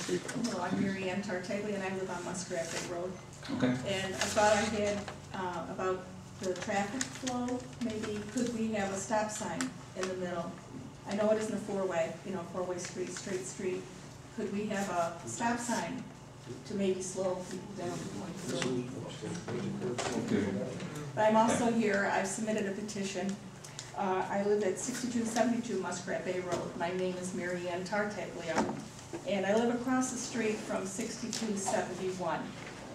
Hello, I'm Tartaglia, and I live on Muskrat Bay Road. Okay. And I thought I had, about the traffic flow, maybe could we have a stop sign in the middle? I know it isn't a four-way, four-way street, straight street. Could we have a stop sign to maybe slow people down going through? Okay. But I'm also here, I've submitted a petition. I live at 6272 Muskrat Bay Road. My name is Tartaglia, and I live across the street from 6271.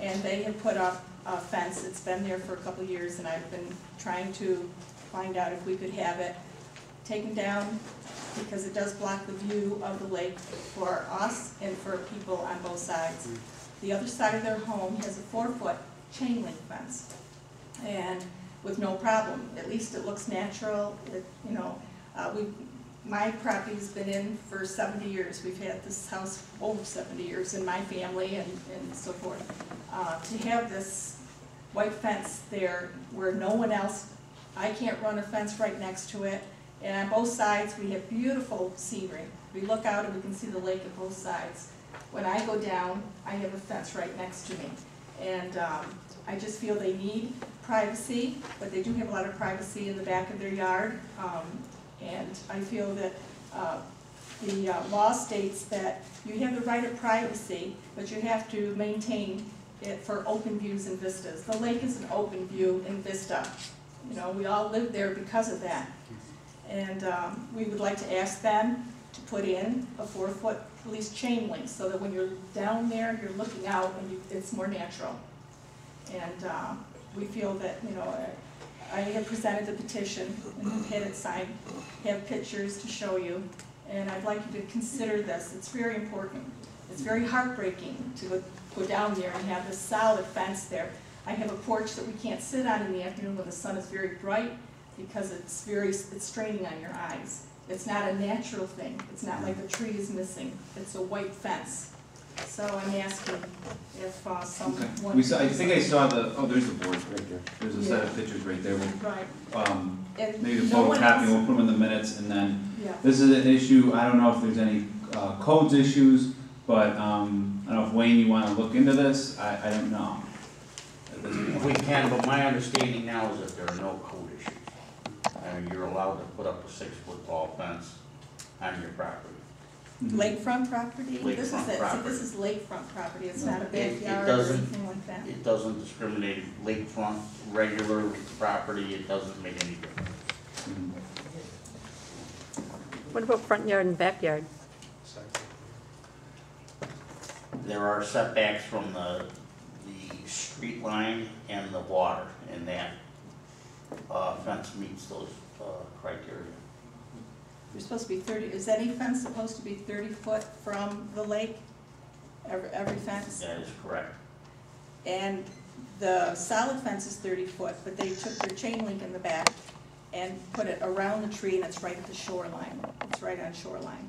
And they have put up a fence. It's been there for a couple of years, and I've been trying to find out if we could have it taken down, because it does block the view of the lake for us and for people on both sides. The other side of their home has a 4-foot chain link fence, and with no problem. At least it looks natural. My property's been in for 70 years. We've had this house over 70 years in my family and so forth. To have this white fence there where no one else, I can't run a fence right next to it. And on both sides, we have beautiful scenery. We look out and we can see the lake at both sides. When I go down, I have a fence right next to me. And I just feel they need privacy, but they do have a lot of privacy in the back of their yard. And I feel that the law states that you have the right of privacy, but you have to maintain it for open views and vistas. The lake is an open view and vista. We all live there because of that. And we would like to ask them to put in a 4-foot at least chain link, so that when you're down there, you're looking out and it's more natural. And we feel that, I have presented the petition and have had it signed, have pictures to show you, and I'd like you to consider this. It's very important. It's very heartbreaking to go down there and have this solid fence there. I have a porch that we can't sit on in the afternoon when the sun is very bright, because it's straining on your eyes. It's not a natural thing. It's not like the tree is missing. It's a white fence. So I'm asking if someone... Okay. I think I saw there's the board right there. There's a set of pictures right there. Right. Maybe a photocopy, we'll put them in the minutes, and then this is an issue. I don't know if there's any codes issues, but I don't know if Wayne, you want to look into this. I don't know. We can, but my understanding now is that there are no code issues. You're allowed to put up a 6-foot tall fence on your property. Lakefront property? This is lakefront property. It's not a backyard or anything like that. It doesn't discriminate lakefront, regular property. It doesn't make any difference. What about front yard and backyard? There are setbacks from the street line and the water, and that fence meets those criteria. You're supposed to be 30, is any fence supposed to be 30 foot from the lake? Every fence? That is correct. And the solid fence is 30 foot, but they took their chain link in the back and put it around the tree, and it's right at the shoreline. It's right on shoreline.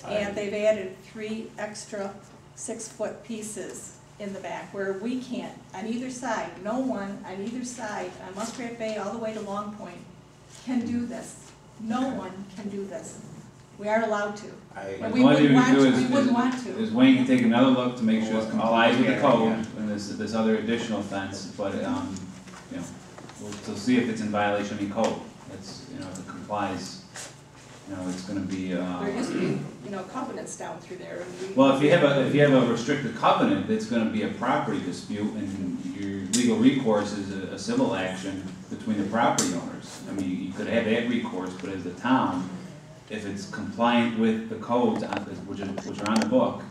And they've added 3 extra 6-foot pieces in the back where we can't, on either side, no one on either side, on Muskrat Bay all the way to Long Point, can do this. No one can do this. We aren't allowed to. And we wouldn't want to. Is Wayne can take another look to make sure it complies with the code and this other additional fence, but we'll see if it's in violation of any code. It's if it complies, it's going to be. There used to be covenants down through there. Well, if you have a restricted covenant, it's going to be a property dispute, and your legal recourse is a civil action between the property owners. I mean, you could have that recourse, but as the town, if it's compliant with the codes, which are on the book,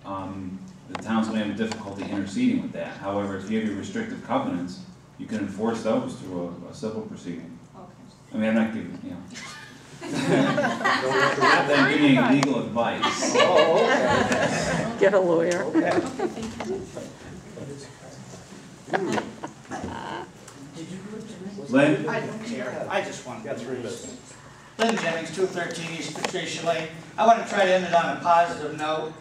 the town's going to have a difficulty interceding with that. However, if you have your restrictive covenants, you can enforce those through a civil proceeding. Okay. I mean, I'm not giving, not that I'm giving any legal advice. Oh, okay. Get a lawyer. Okay. Lynn? I don't care. I just want to. Got 3 minutes. Lynn Jennings, 213 East Patricia Lane. I want to try to end it on a positive note.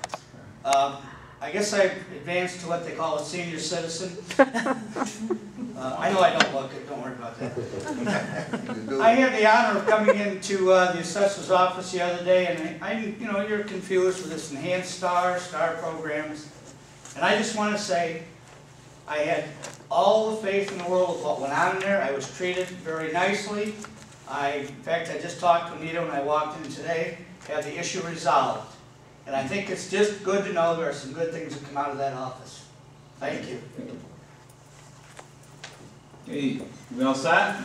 I guess I advanced to what they call a senior citizen. I know I don't look it, don't worry about that. I had the honor of coming into the assessor's office the other day, and you know, you're confused with this enhanced star programs. And I just want to say, I had all the faith in the world of what went on there. I was treated very nicely. In fact, I just talked to Anita when I walked in today, had the issue resolved. And I think it's just good to know there are some good things that come out of that office. Thank you. Okay, we all set?